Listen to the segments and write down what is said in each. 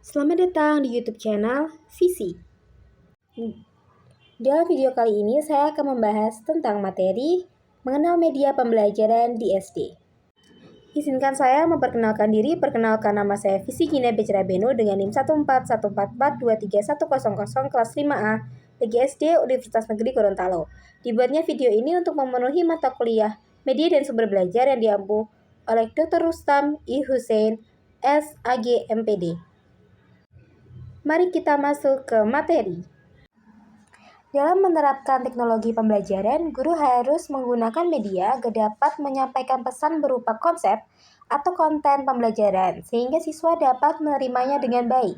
Selamat datang di YouTube channel Visi. Dalam video kali ini saya akan membahas tentang materi mengenal media pembelajaran di SD. Izinkan saya memperkenalkan diri. Perkenalkan, nama saya Visi Gina Bechara Beno dengan NIM 14144231000 kelas 5A PGSD Universitas Negeri Gorontalo. Dibuatnya video ini untuk memenuhi mata kuliah media dan sumber belajar yang diampu oleh Dr. Rustam I. Hussein, SAG MPD. Mari kita masuk ke materi. Dalam menerapkan teknologi pembelajaran, guru harus menggunakan media agar dapat menyampaikan pesan berupa konsep atau konten pembelajaran, sehingga siswa dapat menerimanya dengan baik.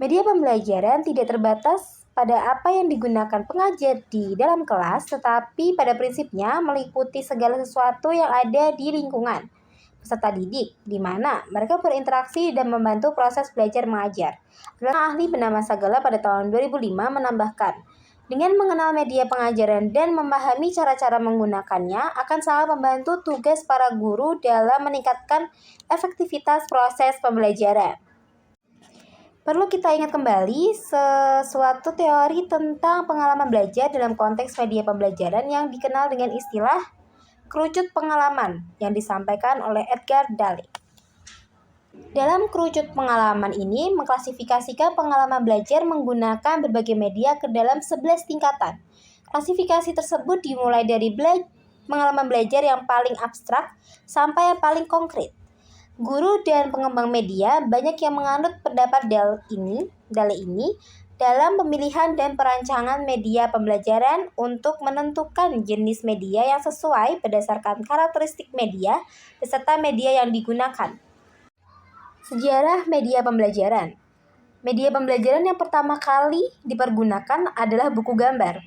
Media pembelajaran tidak terbatas pada apa yang digunakan pengajar di dalam kelas, tetapi pada prinsipnya meliputi segala sesuatu yang ada di lingkungan peserta didik, di mana mereka berinteraksi dan membantu proses belajar mengajar. Ahli bernama Sagala pada tahun 2005 menambahkan, dengan mengenal media pengajaran dan memahami cara-cara menggunakannya akan sangat membantu tugas para guru dalam meningkatkan efektivitas proses pembelajaran. Perlu kita ingat kembali sesuatu teori tentang pengalaman belajar dalam konteks media pembelajaran yang dikenal dengan istilah kerucut pengalaman yang disampaikan oleh Edgar Dale. Dalam kerucut pengalaman ini mengklasifikasikan pengalaman belajar menggunakan berbagai media ke dalam 11 tingkatan. Klasifikasi tersebut dimulai dari pengalaman belajar yang paling abstrak sampai yang paling konkret. Guru dan pengembang media banyak yang menganut pendapat Dale ini dalam pemilihan dan perancangan media pembelajaran untuk menentukan jenis media yang sesuai berdasarkan karakteristik media beserta media yang digunakan. Sejarah media pembelajaran. Media pembelajaran yang pertama kali dipergunakan adalah buku gambar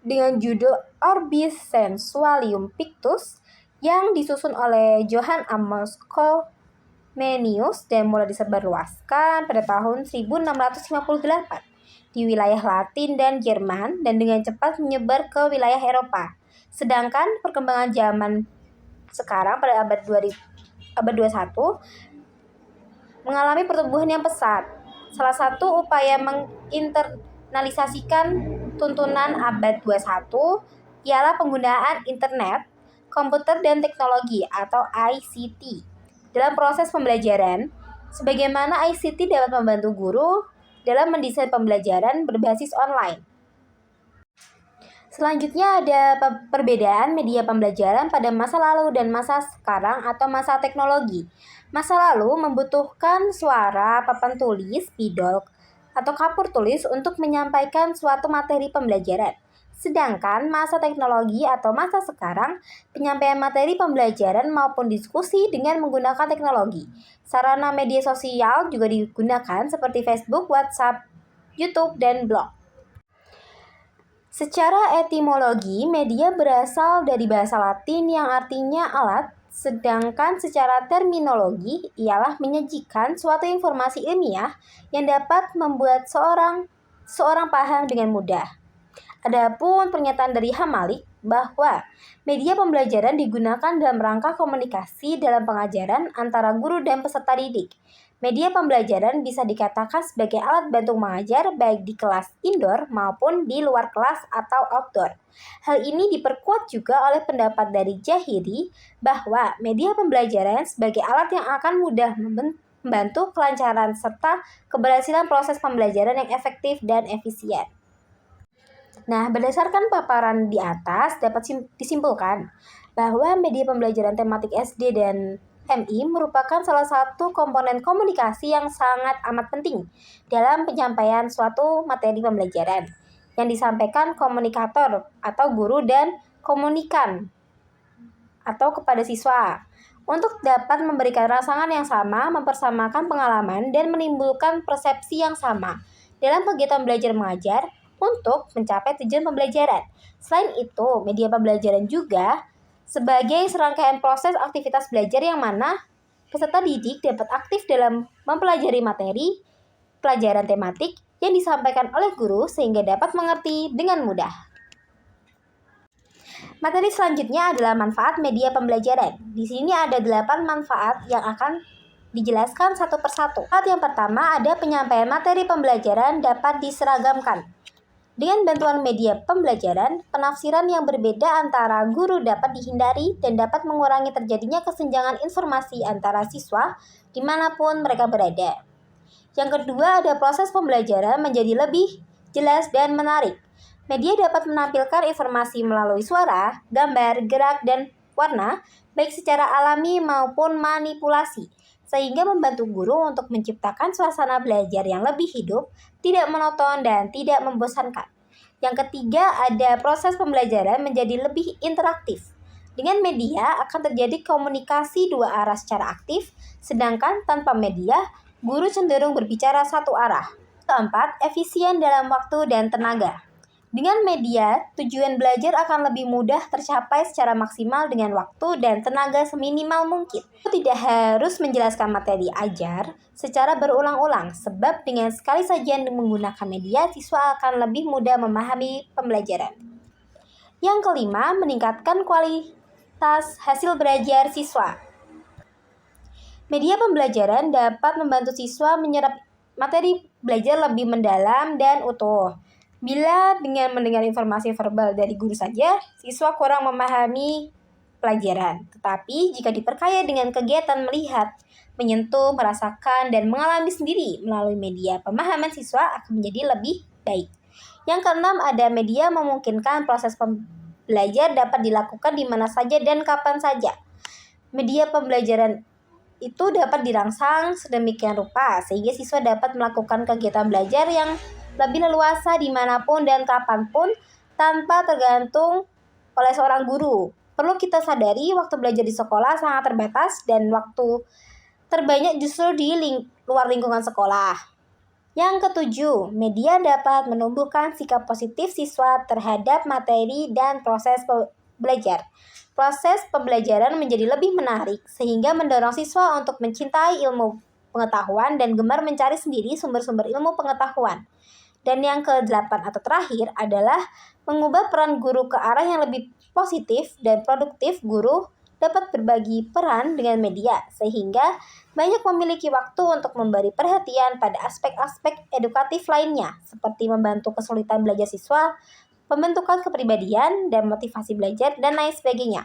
dengan judul Orbis Sensualium Pictus yang disusun oleh Johann Amos Comenius dan mulai disebarluaskan pada tahun 1658 di wilayah Latin dan Jerman dan dengan cepat menyebar ke wilayah Eropa. Sedangkan perkembangan zaman sekarang pada abad 21 mengalami pertumbuhan yang pesat. Salah satu upaya menginternalisasikan tuntunan abad 21 ialah penggunaan internet, komputer dan teknologi atau ICT dalam proses pembelajaran, sebagaimana ICT dapat membantu guru dalam mendesain pembelajaran berbasis online. Selanjutnya ada perbedaan media pembelajaran pada masa lalu dan masa sekarang atau masa teknologi. Masa lalu membutuhkan suara, papan tulis, spidol, atau kapur tulis untuk menyampaikan suatu materi pembelajaran. Sedangkan masa teknologi atau masa sekarang, penyampaian materi pembelajaran maupun diskusi dengan menggunakan teknologi. Sarana media sosial juga digunakan seperti Facebook, WhatsApp, YouTube, dan blog. Secara etimologi, media berasal dari bahasa Latin yang artinya alat, sedangkan secara terminologi ialah menyajikan suatu informasi ilmiah yang dapat membuat seorang paham dengan mudah. Adapun pernyataan dari Hamalik bahwa media pembelajaran digunakan dalam rangka komunikasi dalam pengajaran antara guru dan peserta didik. Media pembelajaran bisa dikatakan sebagai alat bantu mengajar baik di kelas indoor maupun di luar kelas atau outdoor. Hal ini diperkuat juga oleh pendapat dari Jahiri bahwa media pembelajaran sebagai alat yang akan mudah membantu kelancaran serta keberhasilan proses pembelajaran yang efektif dan efisien. Nah, berdasarkan paparan di atas dapat disimpulkan bahwa media pembelajaran tematik SD dan MI merupakan salah satu komponen komunikasi yang sangat amat penting dalam penyampaian suatu materi pembelajaran yang disampaikan komunikator atau guru dan komunikan atau kepada siswa untuk dapat memberikan rangsangan yang sama, mempersamakan pengalaman, dan menimbulkan persepsi yang sama dalam kegiatan belajar mengajar untuk mencapai tujuan pembelajaran. Selain itu, media pembelajaran juga sebagai serangkaian proses aktivitas belajar yang mana peserta didik dapat aktif dalam mempelajari materi pelajaran tematik yang disampaikan oleh guru sehingga dapat mengerti dengan mudah. Materi selanjutnya adalah manfaat media pembelajaran. Di sini ada 8 manfaat yang akan dijelaskan satu persatu. Yang pertama, ada penyampaian materi pembelajaran dapat diseragamkan. Dengan bantuan media pembelajaran, penafsiran yang berbeda antara guru dapat dihindari dan dapat mengurangi terjadinya kesenjangan informasi antara siswa dimanapun mereka berada. Yang kedua, ada proses pembelajaran menjadi lebih jelas dan menarik. Media dapat menampilkan informasi melalui suara, gambar, gerak, dan warna, baik secara alami maupun manipulasi, sehingga membantu guru untuk menciptakan suasana belajar yang lebih hidup, tidak monoton, dan tidak membosankan. Yang ketiga, ada proses pembelajaran menjadi lebih interaktif. Dengan media akan terjadi komunikasi dua arah secara aktif, sedangkan tanpa media, guru cenderung berbicara satu arah. Keempat, efisien dalam waktu dan tenaga. Dengan media, tujuan belajar akan lebih mudah tercapai secara maksimal dengan waktu dan tenaga seminimal mungkin. Tidak harus menjelaskan materi ajar secara berulang-ulang, sebab dengan sekali saja menggunakan media, siswa akan lebih mudah memahami pembelajaran. Yang kelima, meningkatkan kualitas hasil belajar siswa. Media pembelajaran dapat membantu siswa menyerap materi belajar lebih mendalam dan utuh. Bila dengan mendengar informasi verbal dari guru saja, siswa kurang memahami pelajaran. Tetapi jika diperkaya dengan kegiatan melihat, menyentuh, merasakan, dan mengalami sendiri melalui media, pemahaman siswa akan menjadi lebih baik. Yang keenam, ada media memungkinkan proses belajar dapat dilakukan di mana saja dan kapan saja. Media pembelajaran itu dapat dirangsang sedemikian rupa sehingga siswa dapat melakukan kegiatan belajar yang lebih leluasa dimanapun dan kapanpun tanpa tergantung oleh seorang guru. Perlu kita sadari waktu belajar di sekolah sangat terbatas dan waktu terbanyak justru di luar lingkungan sekolah. Yang ketujuh, media dapat menumbuhkan sikap positif siswa terhadap materi dan proses belajar. Proses pembelajaran menjadi lebih menarik sehingga mendorong siswa untuk mencintai ilmu pengetahuan dan gemar mencari sendiri sumber-sumber ilmu pengetahuan. Dan yang ke-8 atau terakhir adalah mengubah peran guru ke arah yang lebih positif dan produktif. Guru dapat berbagi peran dengan media sehingga banyak memiliki waktu untuk memberi perhatian pada aspek-aspek edukatif lainnya seperti membantu kesulitan belajar siswa, pembentukan kepribadian dan motivasi belajar, dan lain sebagainya.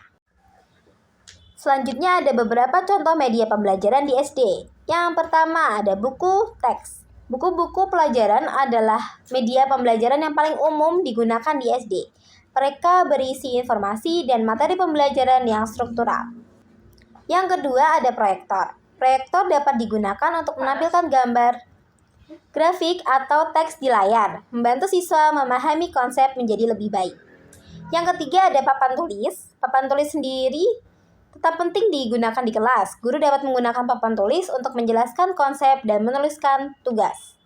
Selanjutnya ada beberapa contoh media pembelajaran di SD. Yang pertama ada buku teks. Buku-buku pelajaran adalah media pembelajaran yang paling umum digunakan di SD. Mereka berisi informasi dan materi pembelajaran yang struktural. Yang kedua ada proyektor. Proyektor dapat digunakan untuk menampilkan gambar, grafik, atau teks di layar, membantu siswa memahami konsep menjadi lebih baik. Yang ketiga ada papan tulis. Papan tulis sendiri tetap penting digunakan di kelas. Guru dapat menggunakan papan tulis untuk menjelaskan konsep dan menuliskan tugas.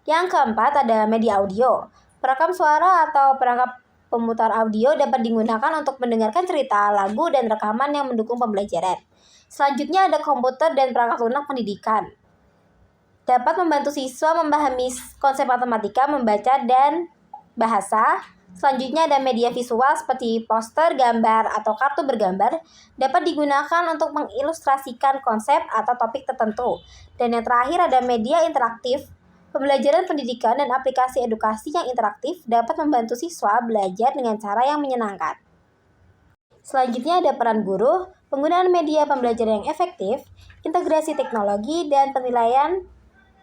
Yang keempat ada media audio. Perekam suara atau perangkat pemutar audio dapat digunakan untuk mendengarkan cerita, lagu, dan rekaman yang mendukung pembelajaran. Selanjutnya ada komputer dan perangkat lunak pendidikan. Dapat membantu siswa memahami konsep matematika, membaca, dan bahasa. Selanjutnya ada media visual seperti poster, gambar, atau kartu bergambar dapat digunakan untuk mengilustrasikan konsep atau topik tertentu. Dan yang terakhir ada media interaktif. Pembelajaran pendidikan dan aplikasi edukasi yang interaktif dapat membantu siswa belajar dengan cara yang menyenangkan. Selanjutnya ada peran guru, penggunaan media pembelajaran yang efektif, integrasi teknologi, dan penilaian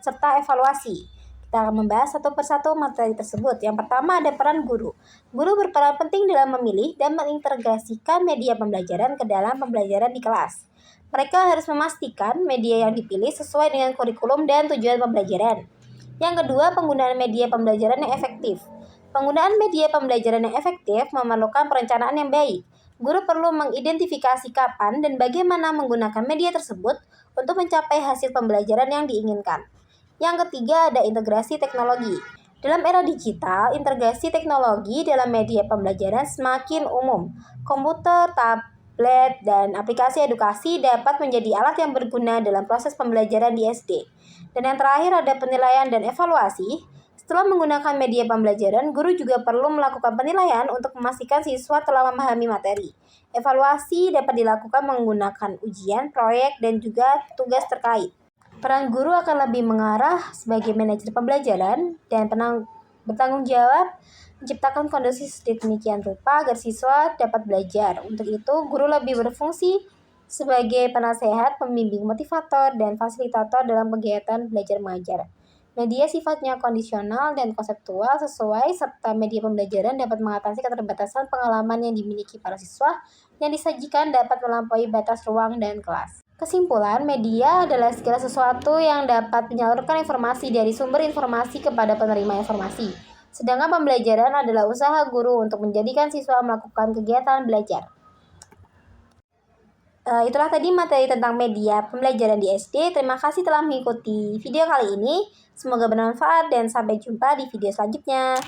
serta evaluasi. Kita akan membahas satu persatu materi tersebut. Yang pertama ada peran guru. Guru berperan penting dalam memilih dan mengintegrasikan media pembelajaran ke dalam pembelajaran di kelas. Mereka harus memastikan media yang dipilih sesuai dengan kurikulum dan tujuan pembelajaran. Yang kedua, penggunaan media pembelajaran yang efektif. Penggunaan media pembelajaran yang efektif memerlukan perencanaan yang baik. Guru perlu mengidentifikasi kapan dan bagaimana menggunakan media tersebut untuk mencapai hasil pembelajaran yang diinginkan. Yang ketiga ada integrasi teknologi. Dalam era digital, integrasi teknologi dalam media pembelajaran semakin umum. Komputer, tablet, dan aplikasi edukasi dapat menjadi alat yang berguna dalam proses pembelajaran di SD. Dan yang terakhir ada penilaian dan evaluasi. Setelah menggunakan media pembelajaran, guru juga perlu melakukan penilaian untuk memastikan siswa telah memahami materi. Evaluasi dapat dilakukan menggunakan ujian, proyek, dan juga tugas terkait. Peran guru akan lebih mengarah sebagai manajer pembelajaran dan bertanggung jawab menciptakan kondisi sedemikian rupa agar siswa dapat belajar. Untuk itu, guru lebih berfungsi sebagai penasehat, pembimbing, motivator, dan fasilitator dalam kegiatan belajar mengajar. Media sifatnya kondisional dan konseptual sesuai, serta media pembelajaran dapat mengatasi keterbatasan pengalaman yang dimiliki para siswa yang disajikan dapat melampaui batas ruang dan kelas. Kesimpulan, media adalah segala sesuatu yang dapat menyalurkan informasi dari sumber informasi kepada penerima informasi. Sedangkan pembelajaran adalah usaha guru untuk menjadikan siswa melakukan kegiatan belajar. Itulah tadi materi tentang media pembelajaran di SD. Terima kasih telah mengikuti video kali ini. Semoga bermanfaat dan sampai jumpa di video selanjutnya.